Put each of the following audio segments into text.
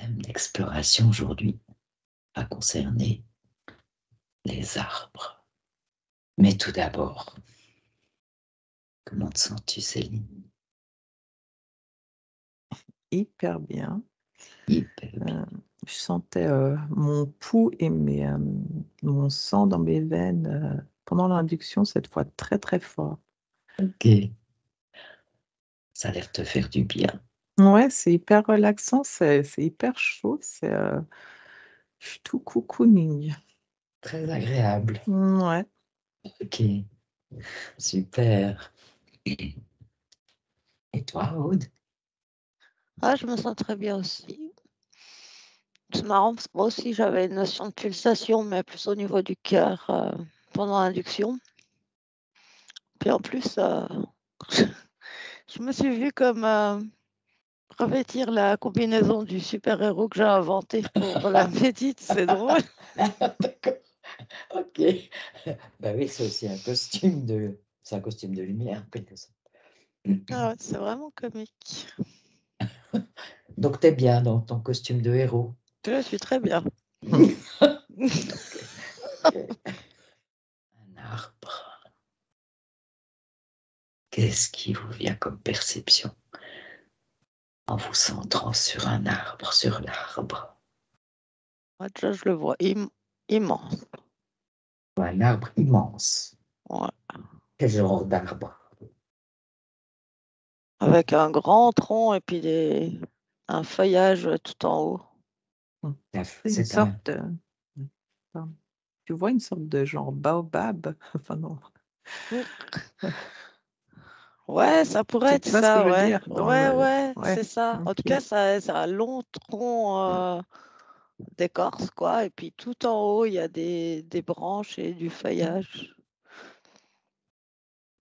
thème d'exploration aujourd'hui va concerner les arbres. Mais tout d'abord, comment te sens-tu, Céline? Hyper bien. Hyper bien. Je sentais, mon pouls et mon sang dans mes veines, pendant l'induction, cette fois très, très fort. Ok. Ça a l'air de te faire du bien. Ouais, c'est hyper relaxant, c'est hyper chaud, je suis tout cocooning. Très agréable. Ouais. Ok. Super. Et toi, Aude? Ah, je me sens très bien aussi. C'est marrant parce que moi aussi j'avais une notion de pulsation, mais plus au niveau du cœur, pendant l'induction. Puis en plus, je me suis vue comme, revêtir la combinaison du super-héros que j'ai inventé pour la médite, c'est drôle. D'accord. Ok. Bah oui, c'est aussi un costume c'est un costume de lumière, en quelque sorte. Ah ouais, c'est vraiment comique. Donc, t'es bien dans ton costume de héros. Je suis très bien. Ok. Un arbre. Qu'est-ce qui vous vient comme perception en vous centrant sur un arbre, sur l'arbre? Moi déjà je le vois immense. Un arbre immense. Ouais. Quel genre d'arbre? Avec un grand tronc et puis un feuillage, tout en haut. C'est une C'est un... sorte, pardon. Tu vois une sorte de genre baobab? Enfin non. Ouais, ça pourrait être Tu vois ce que je ça, veux ouais. dire? Ouais, Ouais, c'est ça. En tout OK. cas, ça a un long tronc, d'écorce, quoi, et puis tout en haut, il y a des branches et du feuillage.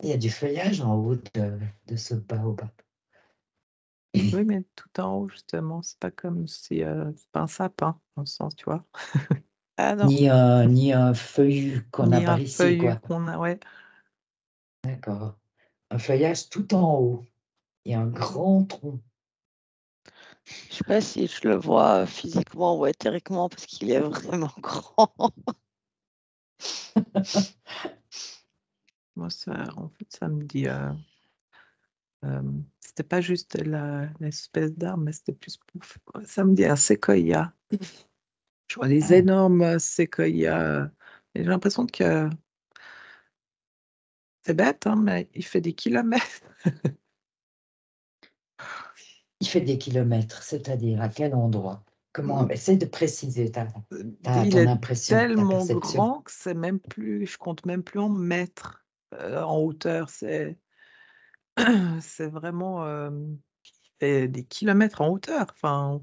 Il y a du feuillage en haut de ce baobab. Oui, mais tout en haut justement, c'est pas comme si, c'est pas un sapin dans le sens, tu vois? Ah non, Ni un feuillu qu'on a Ni un par ici, feuillu quoi. qu'on a, ouais. D'accord. Un feuillage tout en haut et un grand tronc. je sais pas si je le vois, physiquement ou éthériquement parce qu'il est vraiment grand. Moi ça en fait, ça me dit, c'était pas juste l'espèce d'arbre, mais c'était plus pour ça me dit un séquoia. Je vois des Ah, énormes, séquoias, et j'ai l'impression que c'est bête, hein, mais il fait des kilomètres. il fait des kilomètres, c'est-à-dire à quel endroit? Comment? Essaie de préciser Il ton est impression, ta tellement perception. grand que c'est même plus je compte même plus en mètres, en hauteur. C'est vraiment, il fait des kilomètres en hauteur. Enfin,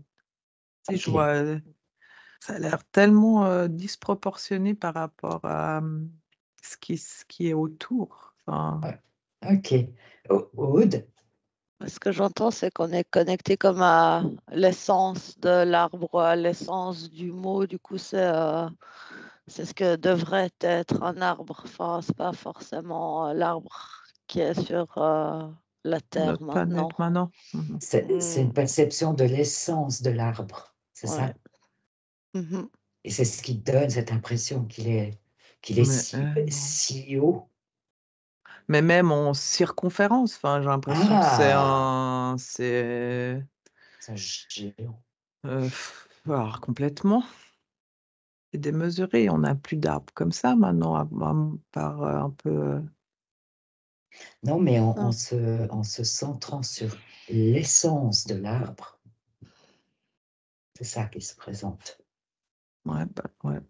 tu sais, je Ok. vois, ça a l'air tellement, disproportionné par rapport à, ce qui est autour. Enfin, Ouais. Ok. Aude? Ce que j'entends, c'est qu'on est connecté comme à l'essence de l'arbre, à l'essence du mot. Du coup, c'est ce que devrait être un arbre. Enfin, c'est pas forcément, l'arbre qui est sur, la terre notre maintenant. planète maintenant. Mmh. C'est une perception de l'essence de l'arbre, c'est Ouais. ça? Mmh. Et c'est ce qui donne cette impression qu'il est Mais, non. si haut. Mais même en circonférence, enfin, j'ai l'impression que Ah! C'est un géant. heu, alors complètement, c'est démesuré. On n'a plus d'arbres comme ça maintenant, à part, un peu, Non, mais Mmh. en se centrant sur l'essence de l'arbre, c'est ça qui se présente. ouais, bah, ouais.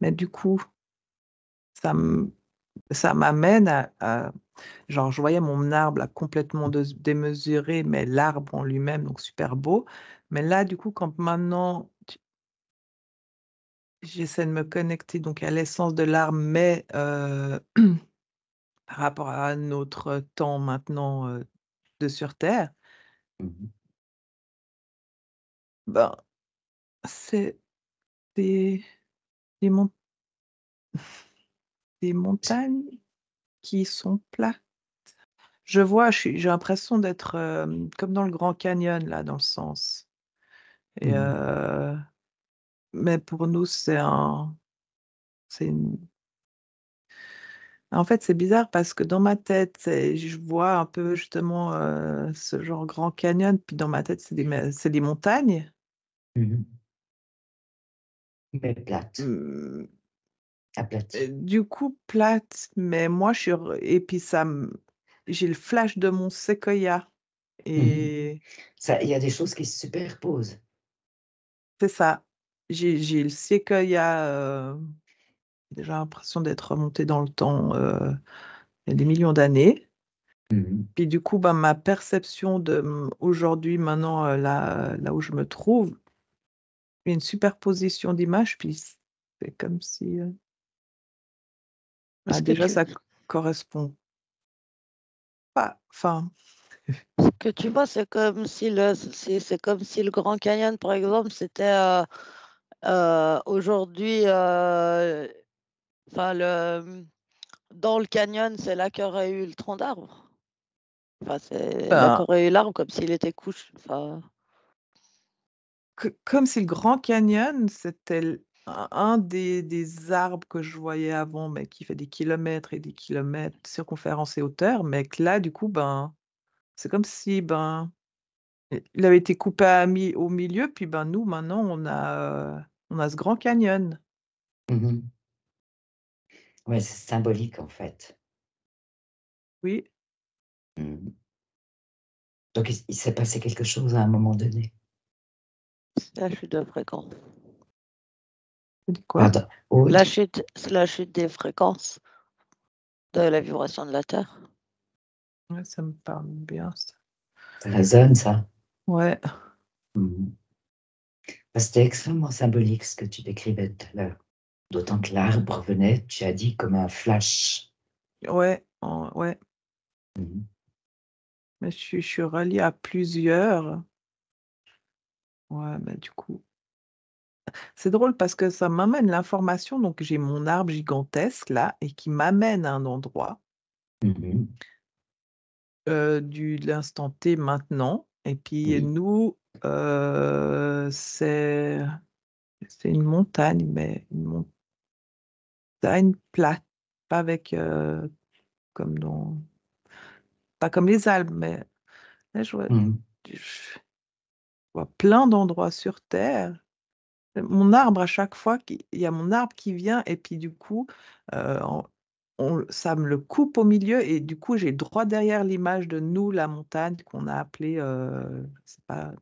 Mais du coup, ça m ça m'amène à genre, je voyais mon arbre là complètement démesuré, mais l'arbre en lui-même, donc super beau. Mais là, du coup, quand maintenant j'essaie de me connecter donc à l'essence de l'arbre, mais par rapport à notre temps maintenant, de sur terre, Mmh. ben, c'est des des mon des montagnes qui sont plates. J'ai l'impression d'être, comme dans le Grand Canyon là, dans le sens. Et, Mhm. mais pour nous, c'est une... En fait, c'est bizarre parce que dans ma tête, je vois un peu justement ce genre Grand Canyon, puis dans ma tête, c'est des montagnes. Mhm. Mais plate, Hum, aplatie. Du coup, plate, mais moi, et puis j'ai le flash de mon séquoia. Mhm. Et Ça, il y a des choses qui se superposent. c'est ça. J'ai le séquoia, déjà l'impression d'être remonté dans le temps il y a des millions d'années. Mhm. Puis du coup, bah, ma perception de aujourd'hui, maintenant, là où je me trouve, une superposition d'images, puis c'est comme si Ce que déjà tu, ça correspond pas. Enfin, ce que tu vois, c'est comme si le Grand Canyon, par exemple, c'était aujourd'hui, enfin, dans le canyon, c'est là qu'il y aurait eu le tronc d'arbre. Enfin, c'est là ben, qu'aurait eu l'arbre comme s'il était couché. Enfin, comme si le Grand Canyon, c'était un des arbres que je voyais avant, mais qui fait des kilomètres et des kilomètres, circonférence et hauteur, mais que là, du coup, ben, c'est comme si il avait été coupé au milieu, puis ben, nous, maintenant, on a ce Grand Canyon. Mhm. Ouais, c'est symbolique en fait. Oui. Mhm. Donc il s'est passé quelque chose à un moment donné. c'est la chute de fréquence. Tu dis quoi? Pardon. Aude, C'est la chute des fréquences de la vibration de la Terre. Ouais, ça me parle bien, ça. ça résonne ça. Ouais, Mhm. C'était extrêmement symbolique ce que tu décrivais tout à l'heure. D'autant que l'arbre venait, tu as dit, comme un flash. ouais, ouais. Mhm. Mais je suis reliée à plusieurs. Ouais, mais du coup. C'est drôle parce que ça m'amène l'information, donc j'ai mon arbre gigantesque là et qui m'amène à un endroit Mhm. de l'instant T maintenant. Et puis Oui. nous, c'est une montagne, mais une montagne plate, pas avec comme dans, pas comme les Alpes, mais là, Mhm. je vois plein d'endroits sur Terre. Mon arbre, à chaque fois, il y a mon arbre qui vient, et puis du coup, euh, en- ça me le coupe au milieu, et du coup, j'ai droit derrière l'image de nous, la montagne, qu'on a appelée, je sais pas,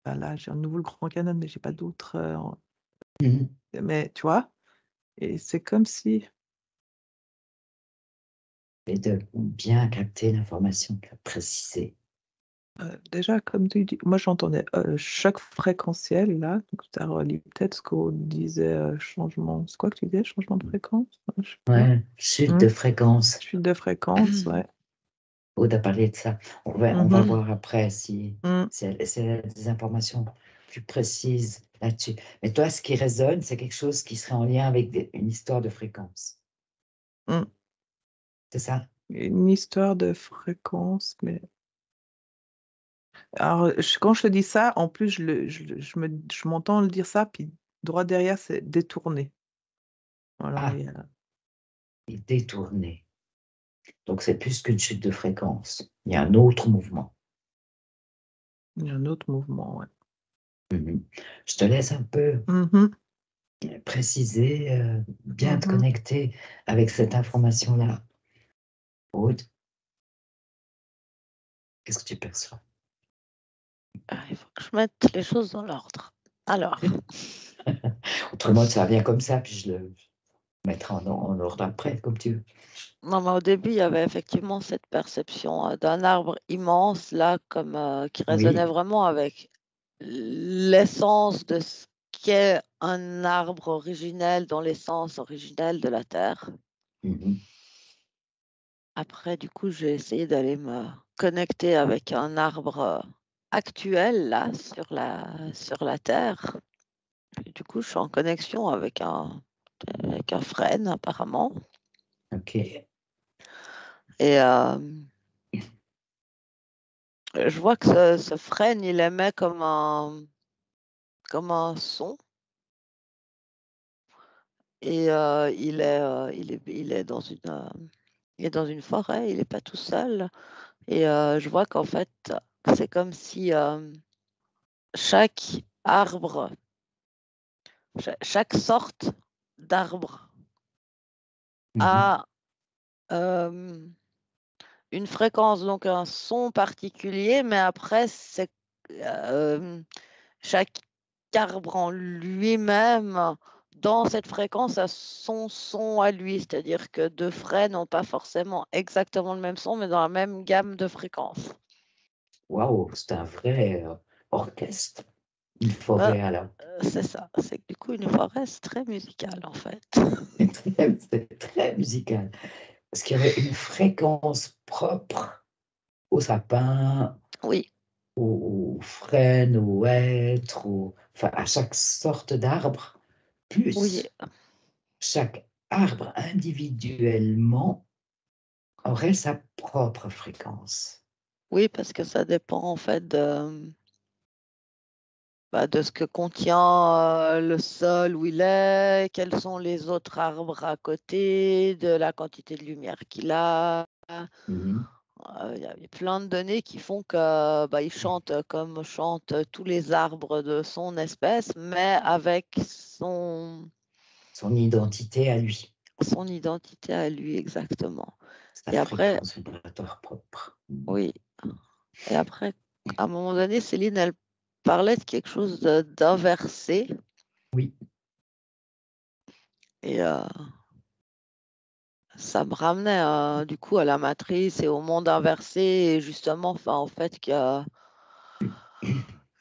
là, j'ai un nouveau le Grand Canyon, mais j'ai pas d'autres. Mhm. Mais tu vois, et c'est comme si, Et de bien capter l'information, de la préciser. déjà, comme tu dis, moi j'entendais choc fréquentiel, là, donc ça relie peut-être ce qu'on disait, changement. C'est quoi que tu disais, changement de fréquence? Je sais pas. Ouais, chute de Hmm. fréquence. Chute de fréquence, ouais. Aude a parlé de ça. On va Mhm. voir après si, Mm, si elle a des informations plus précises là-dessus. Mais toi, ce qui résonne, c'est quelque chose qui serait en lien avec une histoire de fréquence. mm. C'est ça? Une histoire de fréquence, mais alors quand je te dis ça, en plus je m'entends le dire ça, puis droit derrière c'est détourné. Alors Ah, et détourné. Donc, c'est plus qu'une chute de fréquence. Il y a un autre mouvement. il y a un autre mouvement, ouais. Mhm. Je te laisse un peu Mhm, préciser, bien te mhm. connecter avec cette information-là. Aude, qu'est-ce que tu perçois? Il faut que je mette les choses dans l'ordre. Alors, Autrement, ça vient comme ça, puis je le mettrai en ordre après, comme tu veux. non, mais au début, il y avait effectivement cette perception d'un arbre immense, là, comme qui résonnait Oui. vraiment avec l'essence de ce qu'est un arbre originel dans l'essence originelle de la Terre. Mhm. Après, du coup, j'ai essayé d'aller me connecter avec un arbre actuel, là, sur la Terre. Et du coup, je suis en connexion avec un frêne, apparemment. OK. Et je vois que ce frêne, il émet comme un comme un son et il est dans une forêt, il est pas tout seul et je vois qu'en fait, c'est comme si, chaque arbre, chaque sorte d'arbre Mhm. a, hem, une fréquence, donc un son particulier, mais après chaque arbre en lui-même, dans cette fréquence, a son son à lui. C'est-à-dire que 2 fraies n'ont pas forcément exactement le même son, mais dans la même gamme de fréquences. Waouh, c'est un vrai orchestre, une Bah, forêt alors. c'est ça, c'est que du coup une forêt, c'est très musical en fait. C'est très musical. Parce qu'il y avait une fréquence propre aux sapins, Oui, aux frênes, aux hêtres, enfin à chaque sorte d'arbre, oui, plus chaque arbre individuellement aurait sa propre fréquence. oui, parce que ça dépend en fait de ce que contient, le sol où il est, quels sont les autres arbres à côté, de la quantité de lumière qu'il a. Mhm. Il y a plein de données qui font que, il chante comme chantent tous les arbres de son espèce, mais avec Son identité à lui, son identité à lui exactement. sa Et après, fréquence vibratoire propre. oui, et après, à un moment donné, Céline, elle parlait de quelque chose d'inversé Oui, et ça me ramenait, du coup à la matrice et au monde inversé et justement, enfin, en fait, que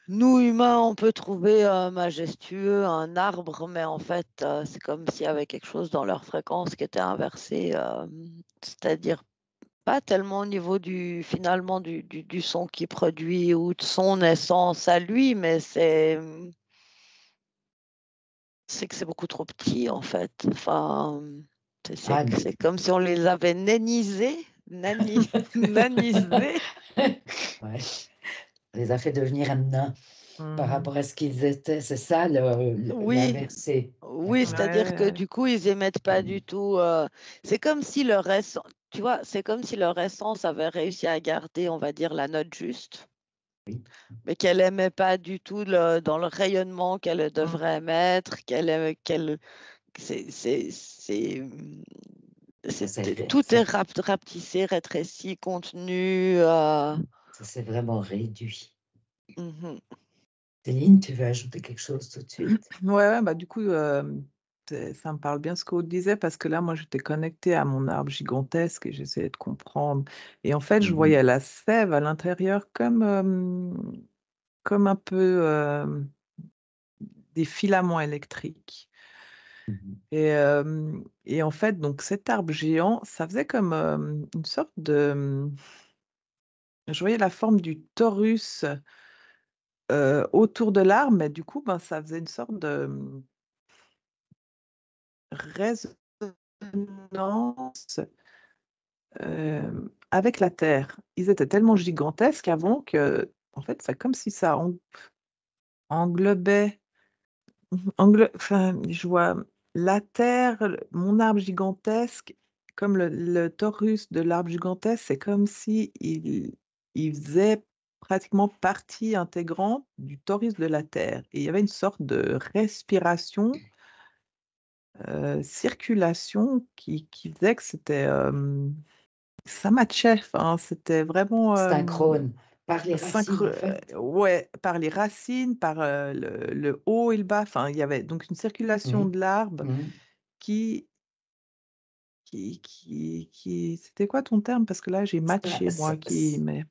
nous, humains, on peut trouver, majestueux un arbre, mais en fait, c'est comme s'il y avait quelque chose dans leur fréquence qui était inversé, c'est-à-dire pas tellement au niveau finalement du son qu'il produit ou de son essence à lui, mais c'est que c'est beaucoup trop petit, en fait. Enfin, ah, c'est comme si on les avait nanisés, nanisés. ouais. On les a fait devenir nains par Mmh. rapport à ce qu'ils étaient. C'est ça Oui, l'inversé. oui, D'accord. c'est-à-dire que Ouais, du coup, ils émettent pas du tout, c'est comme si leur essence, tu vois, c'est comme si leur essence avait réussi à garder, on va dire, la note juste, Oui, mais qu'elle émet pas du tout dans le rayonnement qu'elle mmh. devrait émettre, c'est, ça tout est rapetissé, rétréci, contenu, ça s'est vraiment réduit. mmh. Céline, tu veux ajouter quelque chose tout de suite? Ouais, ouais, bah, du coup, ça me parle bien ce qu'Aude disait parce que là, moi, j'étais connectée à mon arbre gigantesque et j'essayais de comprendre et en fait, je Mhm, voyais la sève à l'intérieur comme, comme un peu, des filaments électriques mhm. et en fait, donc cet arbre géant, ça faisait comme, une sorte de, je voyais la forme du torus, autour de l'arbre, mais du coup, ben, ça faisait une sorte de, résonance, avec la terre. Ils étaient tellement gigantesques avant que, en fait, c'est comme si ça englobait, enfin, je vois la terre, mon arbre gigantesque, comme le torus de l'arbre gigantesque, c'est comme si il faisait pratiquement partie intégrante du torus de la terre et il y avait une sorte de respiration, circulation qui faisait que c'était, ça matchait, enfin, c'était vraiment, Synchrone, par les racines synchro en fait. ouais, par les racines, par, le haut et le bas, enfin, il y avait donc une circulation Mhm, de l'arbre mhm. qui c'était quoi ton terme? Parce que là, j'ai Ça- matché moi ça- qui mais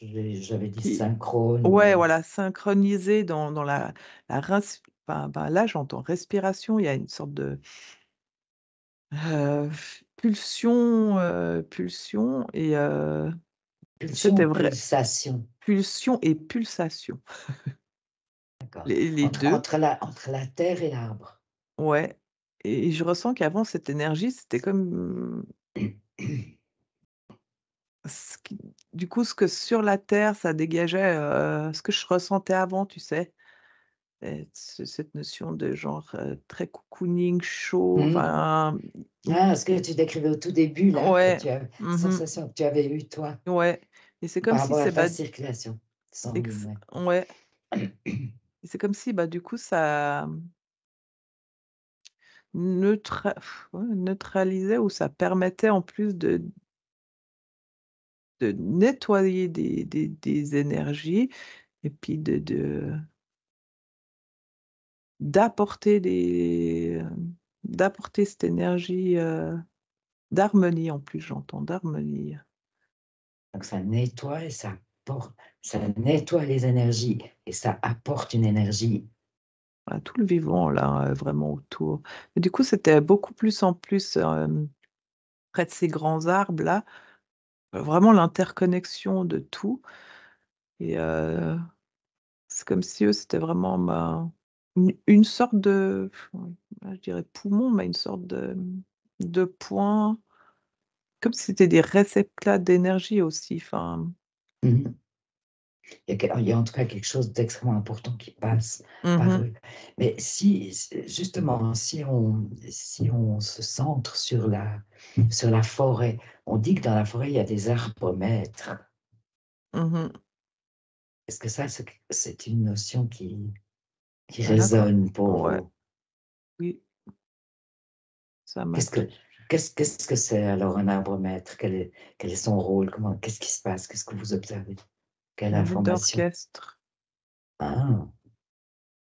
J'avais dit qui synchrone ouais, ou voilà, synchronisé dans la là, j'entends respiration, il y a une sorte de, pulsion, pulsion et pulsion c'était ou vrai pulsation. pulsion et pulsation, D'accord. les 2. Entre la terre et l'arbre. Ouais et je ressens qu'avant cette énergie, c'était comme ce qui du coup, ce que sur la terre, ça dégageait, ce que je ressentais avant, tu sais? cette notion de genre très cocooning, chaud, Mhm. enfin, Ah, ce que tu décrivais au tout début, là, ouais, la mhm, sensation que tu avais eue, toi, ouais. Et c'est comme par si rapport à c'est ta bah, circulation sanguine. ouais, et c'est comme si bah du coup ça ouais, neutralisait ou ça permettait en plus de nettoyer des énergies et puis d'apporter d'apporter cette énergie, d'harmonie en plus, j'entends, d'harmonie. Donc ça nettoie et ça nettoie les énergies et ça apporte une énergie. Voilà, tout le vivant là, vraiment autour. Et du coup, c'était beaucoup plus en plus, près de ces grands arbres là, vraiment l'interconnexion de tout et c'est comme si eux, c'était vraiment, bah, une sorte de je dirais poumon, mais une sorte de point, comme si c'était des réceptacles d'énergie aussi, enfin. Mhm. Il y a en tout cas quelque chose d'extrêmement important qui passe par Mmh. eux. Mais justement, si on se centre sur la forêt, on dit que dans la forêt, il y a des arbres maîtres. Mmh. Est-ce que ça, c'est une notion qui Bah, là, quand résonne pour ouais, vous? oui, ça m'a Qu'est-ce que touchée. qu'est-ce que c'est alors un arbre maître? Quel est son rôle? Qu'est-ce qui se passe? Qu'est-ce que vous observez? Quelle Un bout information? d'orchestre. Ah,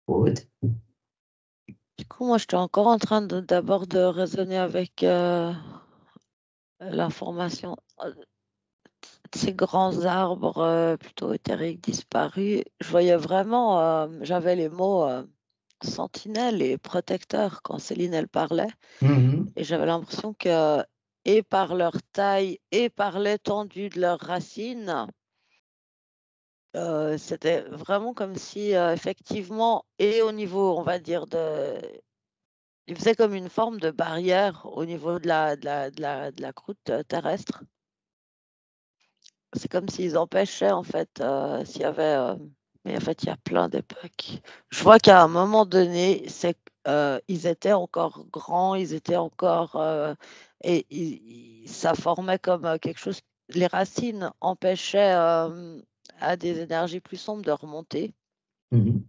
Aude? Du coup, moi, j'étais encore en train d'abord de raisonner avec l'information de ces grands arbres plutôt éthériques disparus. Je voyais vraiment, j'avais les mots sentinelle et protecteur quand Céline elle parlait, Mhm, et j'avais l'impression que, et par leur taille et par l'étendue de leurs racines, c'était vraiment comme si, effectivement, et au niveau, on va dire, ils faisaient comme une forme de barrière au niveau de la croûte, terrestre. C'est comme s'ils empêchaient, en fait, s'il y avait, mais en fait, il y a plein d'époques. Je vois qu'à un moment donné, ils étaient encore grands, ils étaient encore, et ça formait comme, quelque chose, les racines empêchaient, à des énergies plus sombres de remonter. mhm,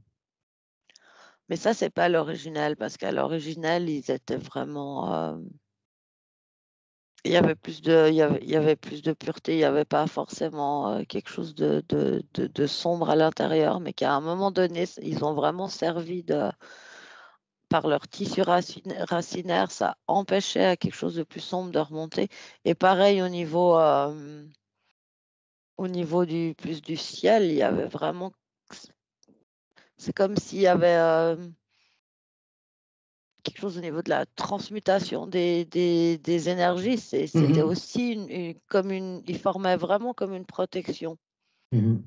Mais ça, c'est pas l'original, parce qu'à l'original, ils étaient vraiment, il y avait plus de pureté, il y avait pas forcément, quelque chose de sombre à l'intérieur, mais qu'à un moment donné, ils ont vraiment servi par leur tissu racinaire, ça empêchait à quelque chose de plus sombre de remonter, et pareil au niveau du ciel, il y avait vraiment, c'est comme s'il y avait, quelque chose au niveau de la transmutation des énergies, c'était mhm, aussi il formait vraiment comme une protection. mhm.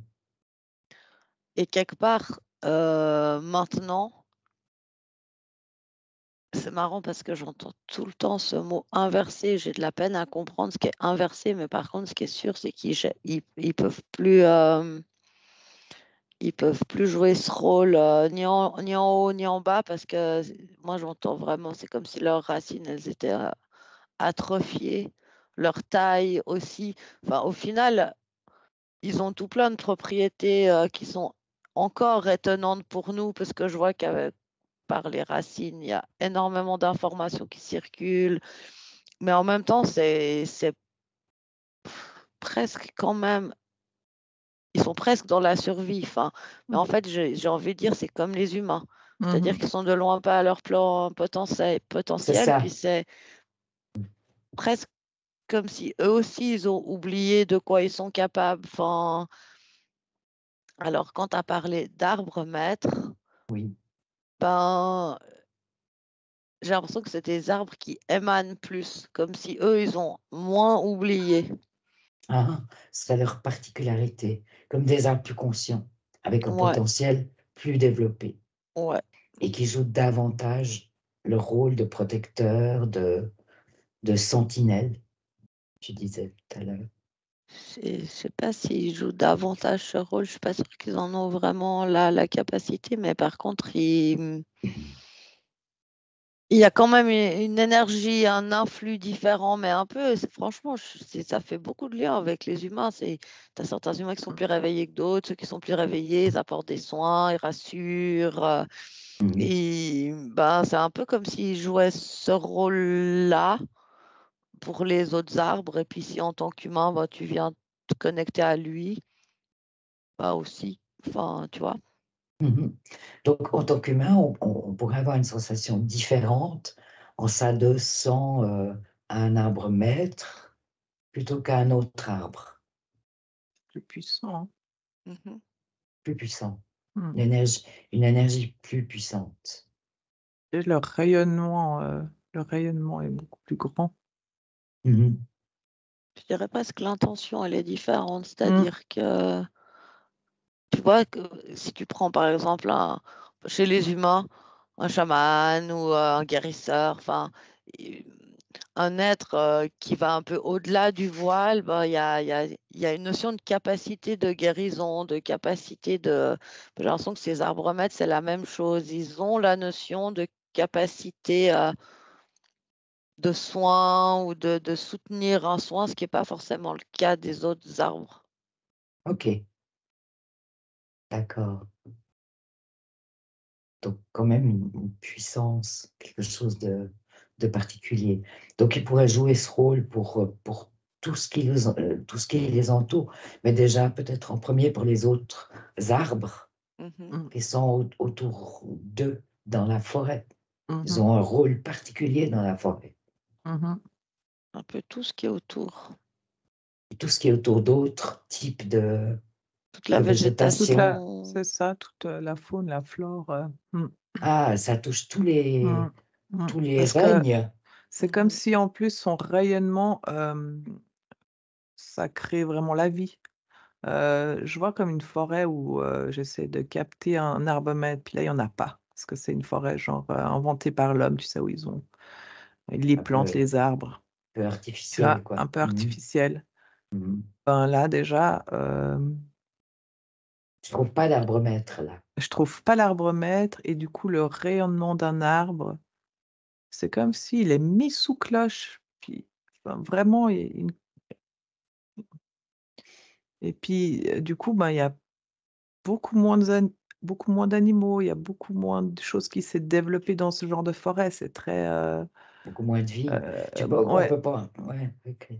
Et quelque part, maintenant, c'est marrant parce que j'entends tout le temps ce mot inversé. J'ai de la peine à comprendre ce qui est inversé, mais par contre, ce qui est sûr, c'est qu'ils peuvent plus, ils peuvent plus jouer ce rôle, ni en haut ni en bas, parce que moi, j'entends vraiment, c'est comme si leurs racines, elles étaient, atrophiées, leur taille aussi. Enfin, au final, ils ont tout plein de propriétés, qui sont encore étonnantes pour nous, parce que je vois qu'avec par les racines, il y a énormément d'informations qui circulent, mais en même temps, c'est presque quand même, ils sont presque dans la survie, enfin, mais en fait, j'ai envie de dire, c'est comme les humains. C'est-à-dire Mmh. qu'ils sont de loin pas à leur plan C'est potentiel, puis ça. c'est presque comme si eux aussi, ils ont oublié de quoi ils sont capables. Enfin, alors quand tu as parlé d'arbres maîtres, Oui. ben, j'ai l'impression que c'est des arbres qui émanent plus, comme si eux, ils ont moins oublié. Ah, c'est leur particularité, comme des arbres plus conscients, avec un Ouais, potentiel plus développé ouais. et qui jouent davantage le rôle de protecteur, de sentinelle, tu disais tout à l'heure. Je sais pas s'ils jouent davantage ce rôle. Je suis pas sûre qu'ils en ont vraiment la capacité, mais par contre, il y a quand même une énergie, un influx différent, mais un peu, franchement, ça fait beaucoup de liens avec les humains. Tu as certains humains qui sont plus réveillés que d'autres, ceux qui sont plus réveillés, ils apportent des soins, ils rassurent. Mhm. Ben, c'est un peu comme s'ils jouaient ce rôle-là pour les autres arbres. Et puis si en tant qu'humain, ben, tu viens te connecter à lui, bah aussi. Enfin, tu vois. Mhm. Donc, en tant qu'humain, on pourrait avoir une sensation différente en s'adossant à un arbre maître plutôt qu'à un autre arbre Plus puissant. Mhm. plus puissant, Mm. une énergie plus puissante. Et le rayonnement est beaucoup plus grand. Mhm. Je dirais presque que l'intention, elle est différente. Mm. C'est-à-dire que, tu vois, que si tu prends par exemple chez les humains, un chaman ou un guérisseur, enfin, et- un être qui va un peu au-delà du voile, ben, il y a une notion de capacité de guérison, de capacité de... J'ai l'impression que ces arbres-maîtres, c'est la même chose. Ils ont la notion de capacité de soin ou de soutenir un soin, ce qui n'est pas forcément le cas des autres arbres. Ok, d'accord. Donc, quand même une puissance, quelque chose de particulier. Donc, ils pourraient jouer ce rôle pour tout ce qui les entoure, mais déjà peut-être en premier pour les autres arbres Mhm. Mm. qui sont autour d'eux dans la forêt. Ils Mhm. ont un rôle particulier dans la forêt. Mhm. Un peu tout ce qui est autour, Et tout ce qui est autour d'autres types toute la de végétation. végétation. C'est ça, toute la faune, la flore. Mm. Ah, ça touche Mm. Mm. tous les Parce que règnes. c'est comme Mhm. si en plus son rayonnement, ça crée vraiment la vie. Je vois comme une forêt où j'essaie de capter un arbre-maître, puis là, il n'y en a pas. Parce que c'est une forêt genre inventée par l'homme, tu sais, où ils ont les Un plantes, les arbres, peu tu vois, artificiel, quoi. un peu Mhm, artificiel. mhm. Ben là, déjà, Je trouve pas d'arbre maître là. je trouve pas l'arbre-maître et du coup, le rayonnement d'un arbre, c'est comme s'il est mis sous cloche. Puis, enfin, vraiment, et puis, du coup, ben, il y a beaucoup moins beaucoup moins d'animaux, il y a beaucoup moins de choses qui s'est développées dans ce genre de forêt. C'est très, Beaucoup moins de vie. On ouais. peut pas. Ouais, ok.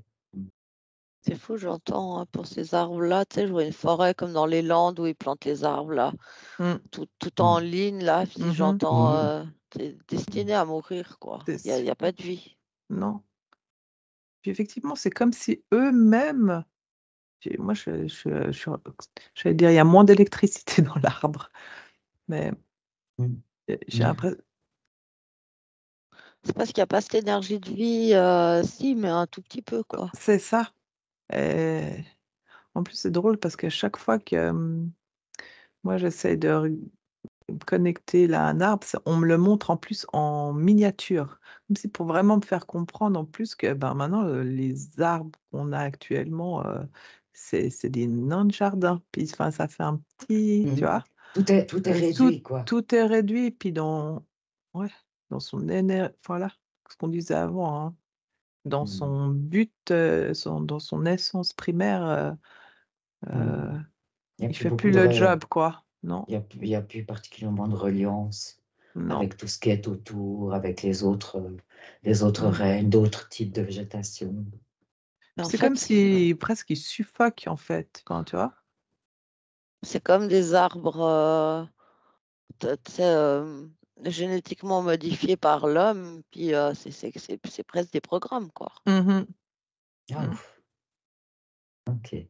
C'est fou, j'entends pour ces arbres-là. Tu sais, je vois une forêt comme dans les Landes où ils plantent les arbres là, Mmh. tout en Mhm, ligne là. Puis Mmh. j'entends, mhm, c'est destiné à mourir quoi. C'est Y a pas de vie. non. Puis effectivement, c'est comme si eux-mêmes moi j'allais dire, il y a moins d'électricité dans l'arbre, mais, mhm, j'ai mhm. l'impression. C'est parce qu'il n'y a pas cette énergie de vie, si, mais un tout petit peu quoi. C'est ça. Et en plus, c'est drôle parce qu'à chaque fois que, moi j'essaie de connecter là un arbre, on me le montre en plus en miniature. Comme si pour vraiment me faire comprendre en plus que, ben, maintenant, les arbres qu'on a actuellement, c'est des nains de jardin. Puis enfin, ça fait un petit, tu Mhm. vois? Tout est Tout réduit, quoi. tout est réduit, puis ouais, dans son voilà, ce qu'on disait avant, hein, dans Mhm, son but, dans son essence primaire, mhm. Il n'y a il plus fait plus beaucoup le job, quoi. Non, il y a plus particulièrement de reliance non. avec tout ce qui est autour, avec les autres Mmh. règnes, d'autres types de végétation. Mais en C'est comme fait, si presque il suffoque, en fait, enfin, tu vois? c'est comme des arbres, tu sais, génétiquement modifiés par l'homme, puis c'est presque des programmes quoi. Mmh mh. Ah, Mmh. ouf, ok.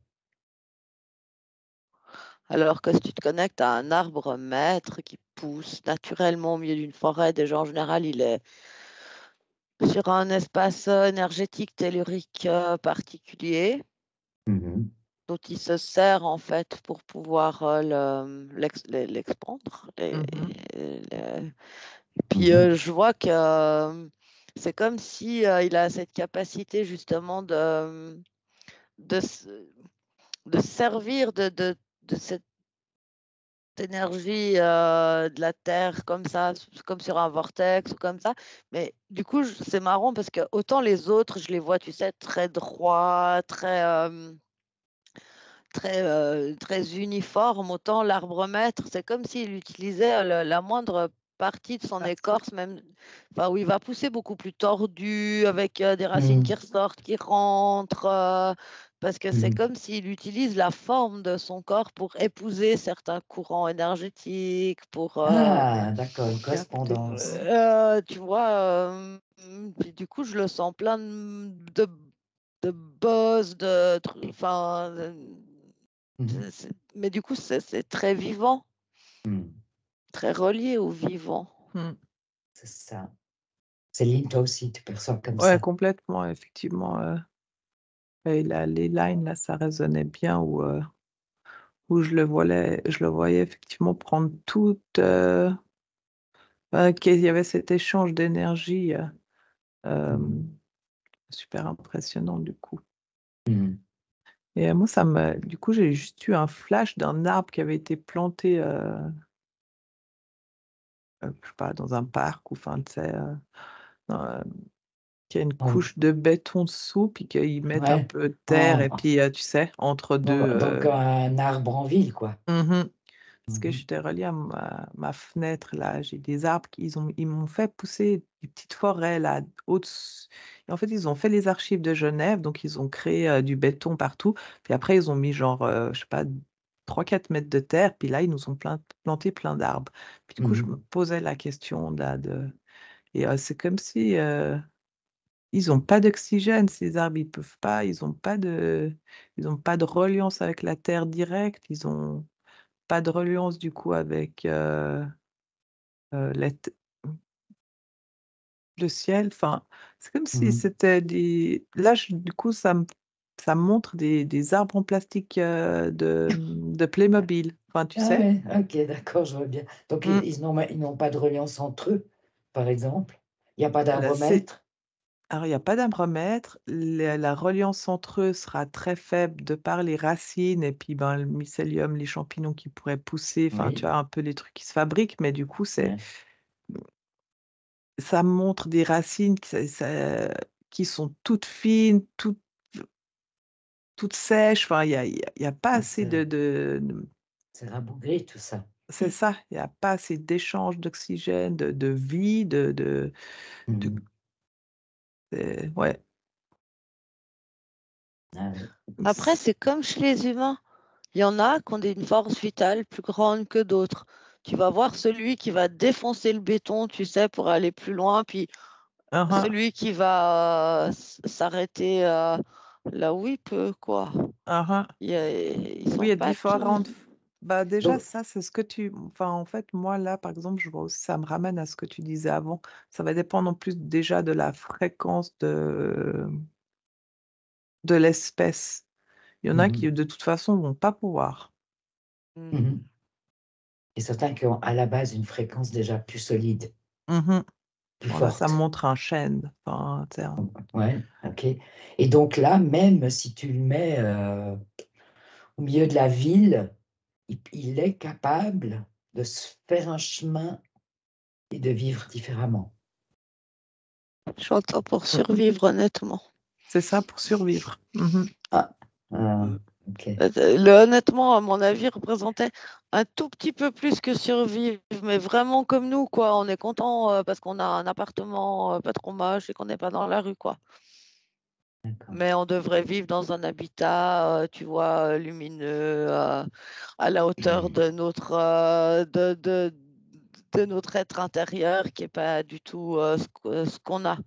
Alors que si tu te connectes à un arbre maître qui pousse naturellement au milieu d'une forêt, déjà en général, il est sur un espace énergétique tellurique particulier Mhm, dont il se sert en fait pour pouvoir l'expandre. Mmh mh. Puis mhm, je vois que c'est comme si il a cette capacité justement de, de servir de cette énergie de la Terre comme ça, comme sur un vortex ou comme ça. Mais du coup, c'est marrant parce que autant les autres, je les vois, tu sais, très droits, très uniforme, autant l'arbre-mètre, c'est comme s'il utilisait la moindre partie de son écorce, même, enfin, où il va pousser beaucoup plus tordu, avec des racines qui ressortent, qui rentrent, parce que c'est comme s'il utilise la forme de son corps pour épouser certains courants énergétiques, pour, Ah, d'accord, une Capter. correspondance. tu vois, puis du coup, je le sens plein de buzz, enfin, mais du coup, c'est très vivant, très relié au vivant. C'est ça. Céline, toi aussi, tu perçois comme Ouais, ça. complètement, effectivement. Et les lines, là, ça résonnait bien où je le voyais effectivement prendre toute. Qu'il y avait cet échange d'énergie super impressionnant du coup. Et moi, du coup, j'ai juste eu un flash d'un arbre qui avait été planté, je sais pas, dans un parc ou enfin, tu sais, qui a une couche de béton dessous, puis qu'ils mettent un Ouais. peu de terre, et Oh, puis, tu sais, entre deux. donc un arbre en ville, quoi. Parce que j'étais reliée à ma fenêtre, là, j'ai des arbres ils m'ont fait pousser des petites forêts, là, et en fait, ils ont fait les archives de Genève, donc ils ont créé du béton partout. Puis après, ils ont mis genre, je sais pas, 3-4 mètres de terre, puis là, ils nous ont planté plein d'arbres. Puis du coup, je me posais la question là et c'est comme si ils n'ont pas d'oxygène, ces arbres, ils peuvent pas, ils ont pas de reliance avec la terre directe, ils ont pas de reliance du coup avec la t le ciel. Enfin, c'est comme si c'était des là, du coup, ça me montre des arbres en plastique, de Playmobil. Enfin, tu Ah sais? ouais, ok, d'accord, je vois bien. Donc, ils n'ont pas de reliance entre eux, par exemple. Il n'y a pas Là, c'est d'arbre-mètre. alors il y a pas d'abromètre, la reliance entre eux sera très faible de par les racines et puis, ben, le mycélium, les champignons qui pourraient pousser, enfin, tu Oui. vois, un peu les trucs qui se fabriquent, mais du coup, Ouais. ça montre des racines qui sont toutes fines, toutes sèches, enfin, il y a pas Ah, assez de c'est rabougri, tout ça. c'est ça, il y a pas assez d'échange d'oxygène, de vie, de ouais. Ah oui. Après, c'est comme chez les humains. Il y en a qui ont une force vitale plus grande que d'autres. Tu vas voir celui qui va défoncer le béton, tu sais, pour aller plus loin, puis Hein, hein, celui qui va s'arrêter là où il peut, quoi. hein, hein. Ils Oui, il sont y a pas tous. différentes bah, déjà Donc, ça, c'est ce que enfin, en fait, moi, là, par exemple, je vois aussi ça me ramène à ce que tu disais avant. Ça va dépendre en plus déjà de la fréquence de l'espèce. Il y en a qui, de toute façon, vont pas pouvoir. et certains qui ont à la base une fréquence déjà plus solide, plus Bon, là, ça me forte. montre un chêne. Enfin, tu sais, Ouais, ok. Et donc là, même si tu le mets au milieu de la ville, il est capable de se faire un chemin et de vivre différemment. J'entends pour survivre, honnêtement. c'est ça pour survivre. Ah, ok. Honnêtement, à mon avis, représentait un tout petit peu plus que survivre, mais vraiment comme nous, quoi. On est content parce qu'on a un appartement pas trop moche et qu'on n'est pas dans la rue, quoi. D'accord. Mais on devrait vivre dans un habitat, tu vois, lumineux, à la hauteur de notre être intérieur, qui n'est pas du tout ce qu'on a.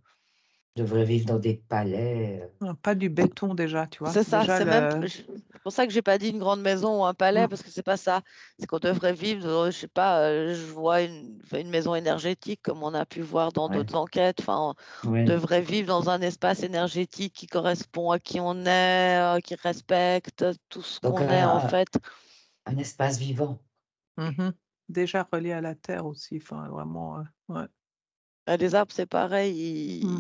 Je devrais vivre dans des palais. Pas du béton déjà, tu vois. C'est ça, Déjà, c'est pour ça que j'ai pas dit une grande maison ou un palais, parce que c'est pas ça. C'est qu'on devrait vivre, je sais pas, je vois une maison énergétique comme on a pu voir dans Ouais, d'autres enquêtes. Enfin, on ouais. devrait vivre dans un espace énergétique qui correspond à qui on est, qui respecte tout ce Donc qu'on est en fait. un espace vivant. déjà relié à la terre aussi. Enfin, vraiment, ouais. Les arbres, c'est pareil. Mm.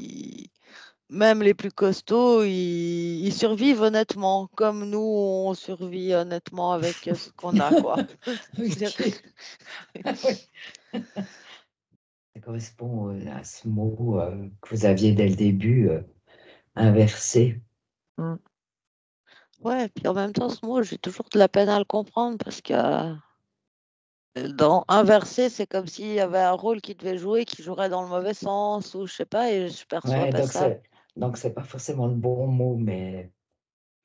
même les plus costauds, ils survivent honnêtement, comme nous, on survit honnêtement avec ce qu'on a, quoi. Je veux dire, Ok. Oui. Ça correspond à ce mot que vous aviez dès le début, inversé. Mm. ouais, puis en même temps, ce mot, j'ai toujours de la peine à le comprendre parce que dans inverser, c'est comme s'il y avait un rôle qui devait jouer, qui jouerait dans le mauvais sens, ou je sais pas, et je perçois Ouais, pas ça. donc c'est pas forcément le bon mot, mais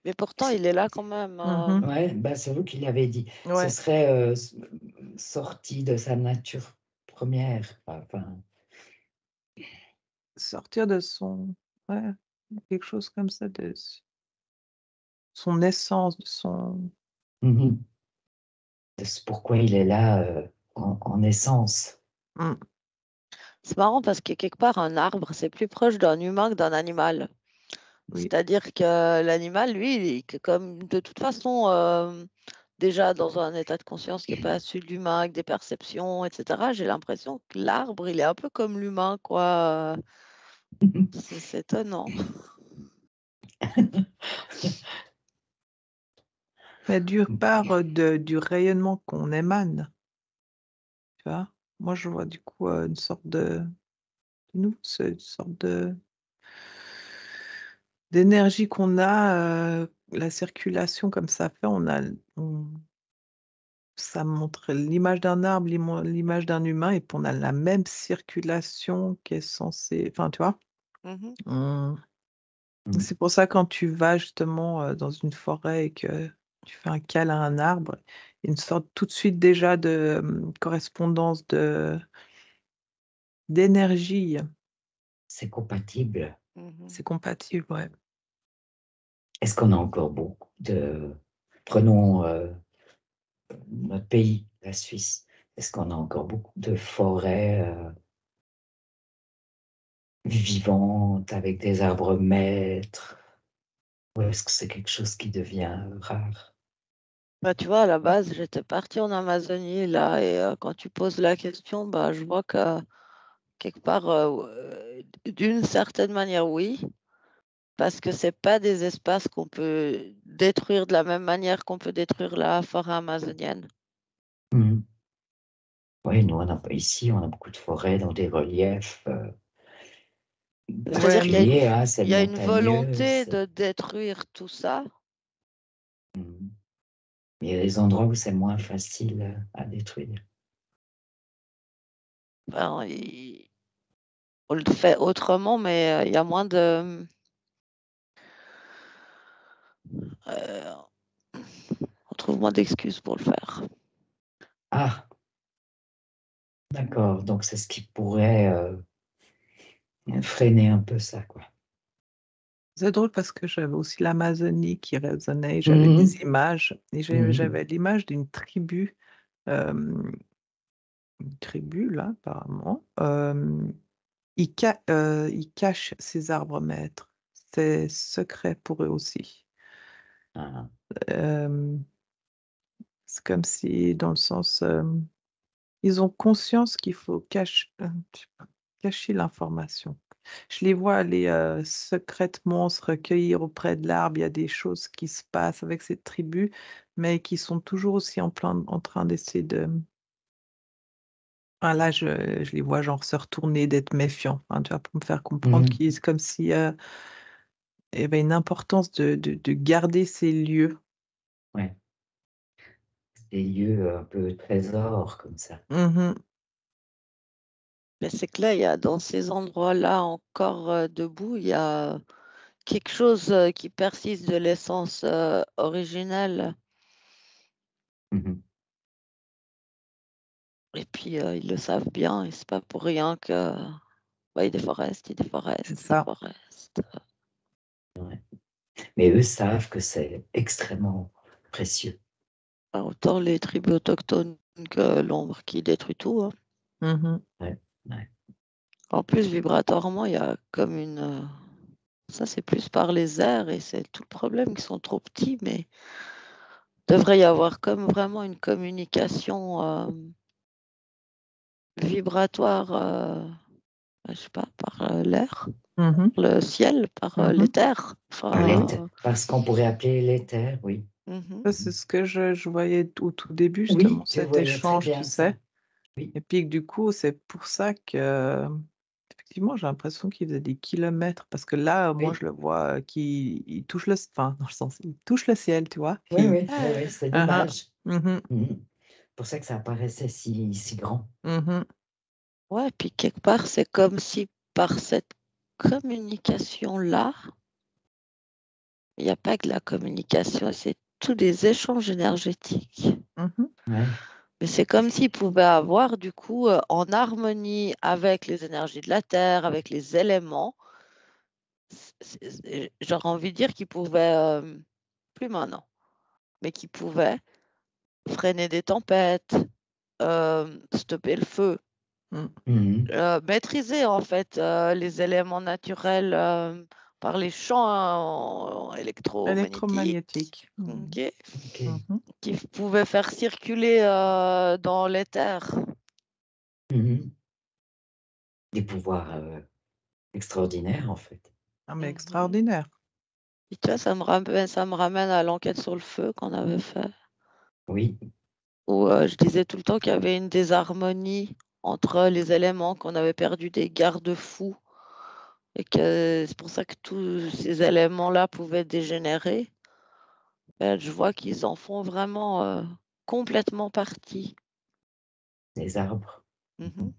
Mais pourtant, il est là quand même. Mhm. ouais, bah, c'est vous qui l'avez dit. Ce Ouais, serait sorti de sa nature première. Enfin, sortir de son, ouais, quelque chose comme ça, de son essence, de son. mhm. C'est pourquoi il est là en essence. Mm. C'est marrant parce que quelque part, un arbre, c'est plus proche d'un humain que d'un animal. Oui, C'est-à-dire que l'animal, lui, il est comme de toute façon déjà dans un état de conscience qui n'est pas celui de l'humain, avec des perceptions, etc. J'ai l'impression que l'arbre, il est un peu comme l'humain, quoi. C'est étonnant. mais du part du rayonnement qu'on émane, tu vois. Moi, je vois du coup une sorte de nous, c'est une sorte de d'énergie qu'on a, la circulation comme ça fait, ça montre l'image d'un arbre, l'image d'un humain et puis on a la même circulation qui est censée, enfin, tu vois? Mhm. On Mm. C'est pour ça quand tu vas justement, dans une forêt et que tu fais un câlin à un arbre, il y a une sorte tout de suite déjà de, correspondance d'énergie. C'est compatible. Mhm. C'est compatible, ouais. Est-ce qu'on a encore beaucoup de... Prenons notre pays, la Suisse. Est-ce qu'on a encore beaucoup de forêts vivantes avec des arbres maîtres? Ou est-ce que c'est quelque chose qui devient rare? Bah, tu vois, à la base, j'étais partie en Amazonie, là, et quand tu poses la question, bah, je vois que quelque part, d'une certaine manière, oui, parce que c'est pas des espaces qu'on peut détruire de la même manière qu'on peut détruire la forêt amazonienne. Mhm. Oui, nous, ici, on a beaucoup de forêts dans des reliefs Ouais, C'est-à-dire qu'il y a mais une, particuliers, hein, c'est il y a une montagneux. volonté de détruire tout ça. Mhm. Il y a des endroits où c'est moins facile à détruire. Enfin, on le fait autrement, mais il y a moins de... euh, on trouve moins d'excuses pour le faire. Ah, d'accord. Donc, c'est ce qui pourrait freiner un peu ça, quoi. c'est drôle parce que j'avais aussi l'Amazonie qui résonnait, j'avais des Mhm. images et Mhm. j'avais l'image d'une tribu, hem, une tribu là apparemment, ils cachent ces arbres maîtres. C'est secret pour eux aussi. Ah, Hem, c'est comme si dans le sens, ils ont conscience qu'il faut je sais pas, cacher l'information. Je les vois aller, secrètement se recueillir auprès de l'arbre. Il y a des choses qui se passent avec cette tribu, mais qui sont toujours aussi en train d'essayer de, enfin là, je les vois genre se retourner, d'être méfiants, enfin, tu vois? Pour me faire comprendre mhm. qu'ils c'est comme si, il y avait une importance de garder ces lieux. Ouais, des lieux un peu trésors comme ça. Mmh. Mais c'est que là, il y a dans ces endroits-là encore debout, il y a quelque chose qui persiste de l'essence originelle. Mhm. Et puis, ils le savent bien, et c'est pas pour rien que bah, ils déforestent, ils C'est déforestent, ils ça. déforestent. Ouais. Mais eux savent que c'est extrêmement précieux. Bah, autant les tribus autochtones que l'ombre qui détruit tout, hein. Mmh. Ouais, ouais. En plus, vibratoirement, il y a comme une... ça, c'est plus par les airs et c'est tout le problème qu'ils sont trop petits, mais il devrait y avoir comme vraiment une communication vibratoire, je sais pas, par l'air. Mhm. le ciel, par Mhm. l'éther. Par Ah oui. l'éther, parce qu'on pourrait appeler l'éther, oui. Mhm. Ça, c'est ce que je voyais au tout début, Oui, justement, tu cet voyais très échange, tu bien ça. sais. Oui, Et puis que du coup, c'est pour ça que, effectivement, j'ai l'impression qu'il faisait des kilomètres, parce que là, moi, oui, je le vois il touche enfin, dans le sens, il touche le ciel, tu vois. oui, oui, oui, oui, c'est Ah, ah. l'image. Mhm. Mhm. Pour ça que ça apparaissait si grand. Mhm. Ouais, puis quelque part, c'est comme si par cette communication-là, il n'y a pas que la communication, c'est tous des échanges énergétiques. Mhm. Ouais. Mais c'est comme s'ils pouvaient avoir, du coup, en harmonie avec les énergies de la Terre, avec les éléments, j'aurais envie de dire qu'ils pouvaient, plus maintenant, mais qu'ils pouvaient freiner des tempêtes, stopper le feu, Mhm. maîtriser en fait les éléments naturels par les champs électromagnétiques, Électromagnétique. Mhm. ok, Ok. Mhm. qui pouvaient faire circuler dans l'éther. Mhm. Des pouvoirs extraordinaires, en fait. Ah, mais Mhm. extraordinaire. Et tu vois, ça me ramène à l'enquête sur le feu qu'on avait fait, Oui. où je disais tout le temps qu'il y avait une désharmonie entre les éléments, qu'on avait perdu des garde-fous et que c'est pour ça que tous ces éléments-là pouvaient dégénérer. Je vois qu'ils en font vraiment complètement partie. Les arbres. Mhm.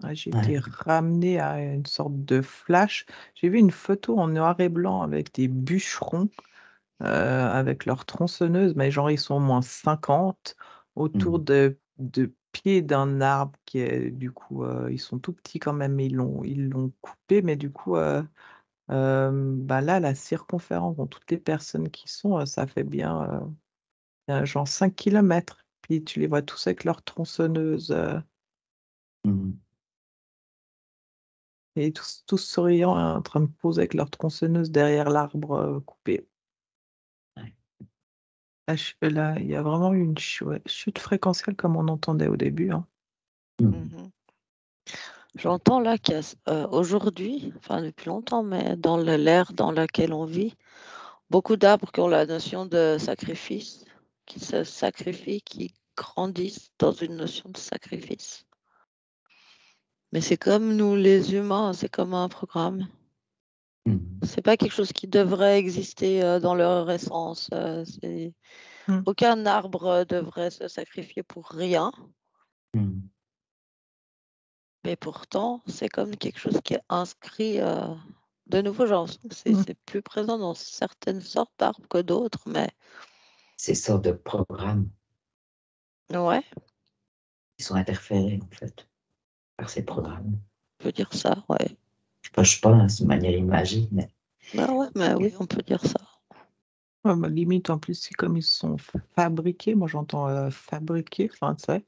Ah, j'ai Ouais. été ramenée à une sorte de flash. J'ai vu une photo en noir et blanc avec des bûcherons avec leurs tronçonneuses, mais genre ils sont au moins 50 autour Mhm. de pieds d'un arbre qui est du coup, ils sont tout petits quand même, mais ils l'ont coupé, mais du coup, bah, là, la circonférence dont toutes les personnes qui sont, ça fait bien, genre 5 kilomètres. Puis tu les vois tous avec leurs tronçonneuses, Mhm. et tous souriants, hein, en train de poser avec leurs tronçonneuses derrière l'arbre, coupé. Ouais. Là, il y a vraiment eu une chute fréquentielle comme on entendait au début, hein. Mhm. Mhm. J'entends là qu'aujourd'hui, enfin depuis longtemps, mais dans l'ère dans laquelle on vit, beaucoup d'arbres qui ont la notion de sacrifice, qui se sacrifient, qui grandissent dans une notion de sacrifice. Mais c'est comme nous, les humains, c'est comme un programme. Mhm. C'est pas quelque chose qui devrait exister dans leur essence. Mmh. Aucun arbre devrait se sacrifier pour rien, Mhm. mais pourtant, c'est comme quelque chose qui est inscrit. De nouveau, j'ai l'impression que Mmh. c'est plus présent dans certaines sortes d'arbres que d'autres, mais Ces sortes de programmes ouais, qui sont interférés, en fait, par ces on programmes. peut dire ça, ouais. Enfin, je pense, de manière imagée, mais Ah ouais, mais oui, on peut dire ça. Ouais, bah, limite, en plus, c'est comme ils sont fabriqués. Moi, j'entends fabriqués, enfin, tu sais.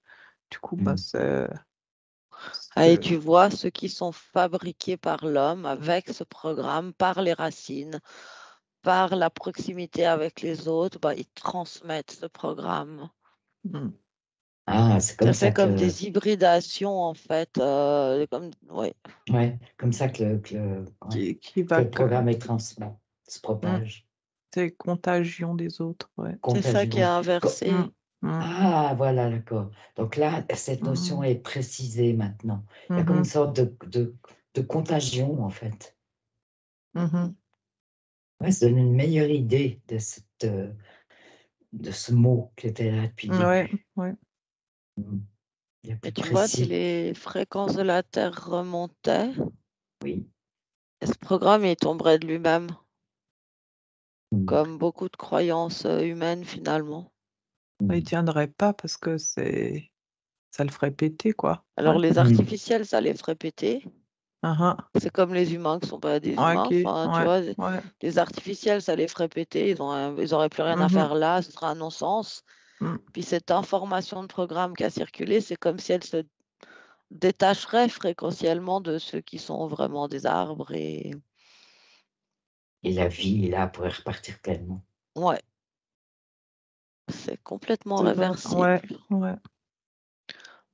Du coup, bah, Mhm. c'est. Ah, et tu vois, ceux qui sont fabriqués par l'homme avec ce programme, par les racines, par la proximité avec les autres, bah, ils transmettent ce programme. Mmh. Ah, c'est Ça comme fait ça comme que, des hybridations, en fait. Ouais. ouais, comme ça ouais, Qui que va le programme est transmis, se Mmh. propage, C'est contagion des autres, ouais. C'est ça qui est contagion. Mmh. inversé. Mmh. Ah, voilà, d'accord. Donc là, cette notion Mmh. est précisée maintenant. Il y a comme une Mmh. sorte de contagion, en fait. Mmh. Mhm. Ouais, ça donne une meilleure idée de ce mot qui était là depuis le Ouais, début. ouais. Il est Et plus tu vois, si précis. les fréquences de la Terre remontaient, Oui. ce programme, il tomberait de lui-même, Mm. comme beaucoup de croyances humaines, finalement. Il Mm. tiendrait pas parce que ça le ferait péter, quoi. Ouais. Alors, les Mm. artificiels, ça les ferait péter. Hein, hein. C'est comme les humains qui ne sont pas des humains. OK, Enfin, tu ouais, vois, ouais. les artificiels, ça les ferait péter. Ils auraient plus rien à Mmh. faire là. Ce serait un non-sens. Mmh. Puis cette information de programme qui a circulé, c'est comme si elle se détacherait fréquentiellement de ceux qui sont vraiment des arbres. Et Et la vie est là pour repartir pleinement. ouais, c'est complètement Ça doit réversible. ouais, ouais.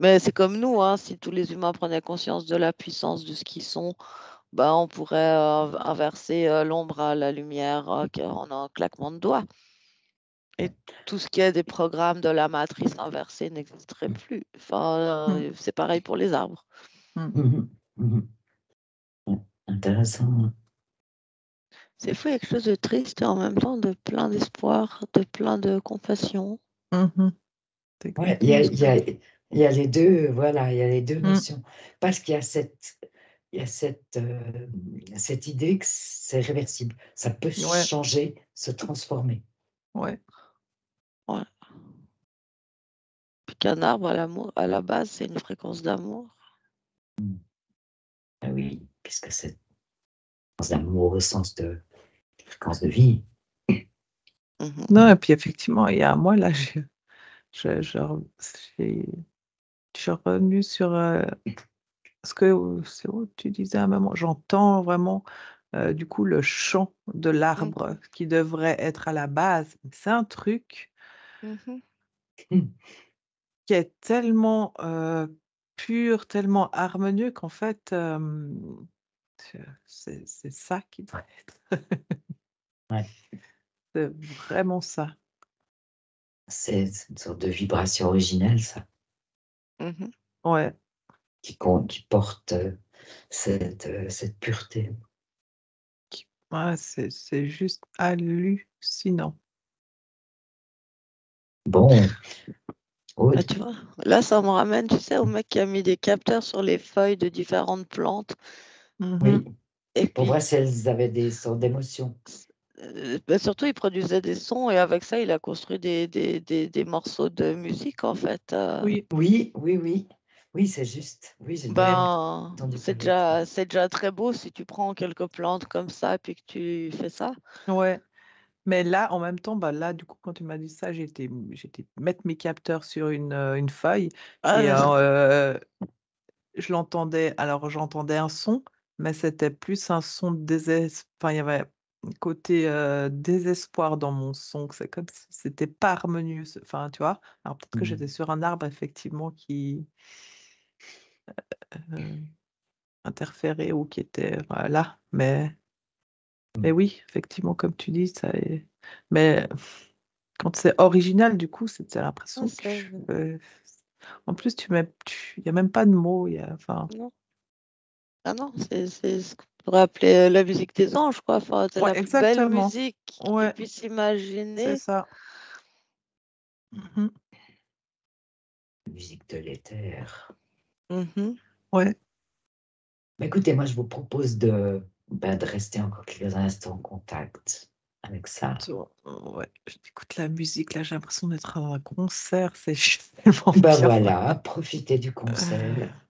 Mais c'est comme nous, hein, si tous les humains prenaient conscience de la puissance de ce qu'ils sont, ben, on pourrait inverser l'ombre à la lumière en un claquement de doigts. Et tout ce qui est des programmes de la matrice inversée n'existerait plus. Enfin, c'est pareil pour les arbres. Mhm, mhm. Ouais, intéressant. Hein. C'est fou, il y a quelque chose de triste et en même temps de plein d'espoir, de plein de compassion. C'est Ouais, il y exactement a, ce il y que... a, il y a les deux, voilà, il y a les deux Mm. notions. Parce qu'il y a cette idée que c'est réversible. Ça peut Ouais, changer, se transformer. ouais. Ouais. Puis qu'un arbre, à la base, c'est une fréquence d'amour. Ah oui, puisque c'est d'amour au sens de fréquence de vie. Mhm. Non, et puis effectivement, il y a moi, là, je, je, je suis revenue sur ce que tu disais à un moment. J'entends vraiment, du coup, le chant de l'arbre qui devrait être à la base. C'est un truc Mhm. qui est tellement pur, tellement harmonieux qu'en fait, c'est ça qui devrait être. Ouais. C'est vraiment ça. C'est une sorte de vibration originelle, ça, Mhm. Ouais. qui porte cette pureté. Ouais, c'est juste hallucinant. Bon, Ah, Aude, tu vois, là, ça me ramène, tu sais, au mec qui a mis des capteurs sur les feuilles de différentes plantes. Mhm. oui, Et pour puis, voir si elles avaient des sortes d'émotions. ben, surtout, il produisait des sons et avec ça, il a construit des morceaux de musique, en fait. Oui, Oui, oui, oui, oui, c'est juste. Oui, j'ai déjà Ben, entendu parler de ça. c'est déjà très beau si tu prends quelques plantes comme ça et puis que tu fais ça. ouais. Mais là, en même temps, bah là, du coup, quand tu m'as dit ça, j'étais mettre mes capteurs sur une feuille et Ah, je l'entendais. Alors, j'entendais un son, mais c'était plus un son de désespoir. Enfin, il y avait un côté désespoir dans mon son. C'est comme si c'était pas harmonieux. Enfin, tu vois. Alors, peut-être que j'étais sur un arbre, effectivement, qui euh, interférait ou qui était là. Mais oui, effectivement, comme tu dis, ça est... Mais quand c'est original, du coup, t'as l'impression que en plus, il n'y a même pas de mots. Enfin... non. Ah non, c'est ce qu'on pourrait appeler la musique des anges, quoi. Enfin, c'est Ouais, la plus belle exactement. musique qu'ils Ouais, puissent c'est imaginer. ça. Mhm. Musique de l'éther. Mhm. Ouais. Mais écoutez, moi, je vous propose de rester encore quelques instants en contact avec ça. Ouais, j'écoute la musique, là, j'ai l'impression d'être à un concert, c'est tellement Ben bien. voilà, profitez du Euh, concert.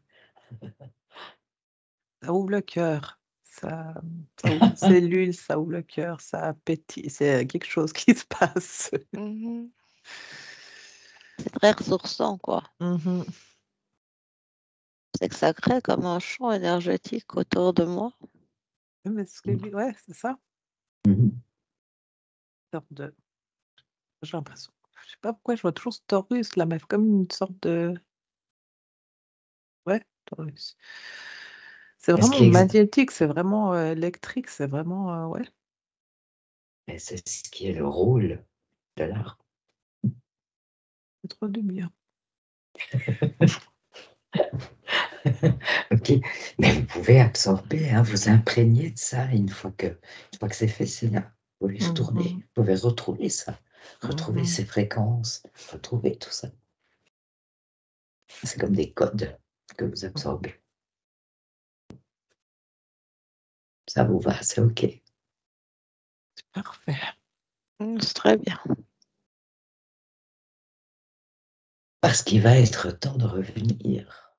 Ça ouvre le cœur, ça ouvre les cellules, ça ouvre le cœur, ça pétille, c'est quelque chose qui se passe. Mhm. C'est très ressourçant, quoi. Mhm. C'est que ça crée comme un champ énergétique autour de moi. Mais ouais, c'est ça. Mhm. Sorte de... J'ai l'impression. Je sais pas pourquoi je vois toujours ce torus là, mais comme une sorte de. Ouais, torus. C'est Mais ce vraiment qui est, magnétique, c'est vraiment électrique, c'est vraiment. Ouais, mais c'est ce qui est le rôle de l'art. c'est trop du bien. Ok, mais vous pouvez absorber, hein, vous imprégner de ça. Et une fois que c'est fait, c'est là. Vous pouvez y retourner, Mhm. vous pouvez retrouver ça, retrouver Mhm. ces fréquences, retrouver tout ça. C'est comme des codes que vous absorbez. Ça vous va, c'est ok. C'est parfait. C'est très bien. Parce qu'il va être temps de revenir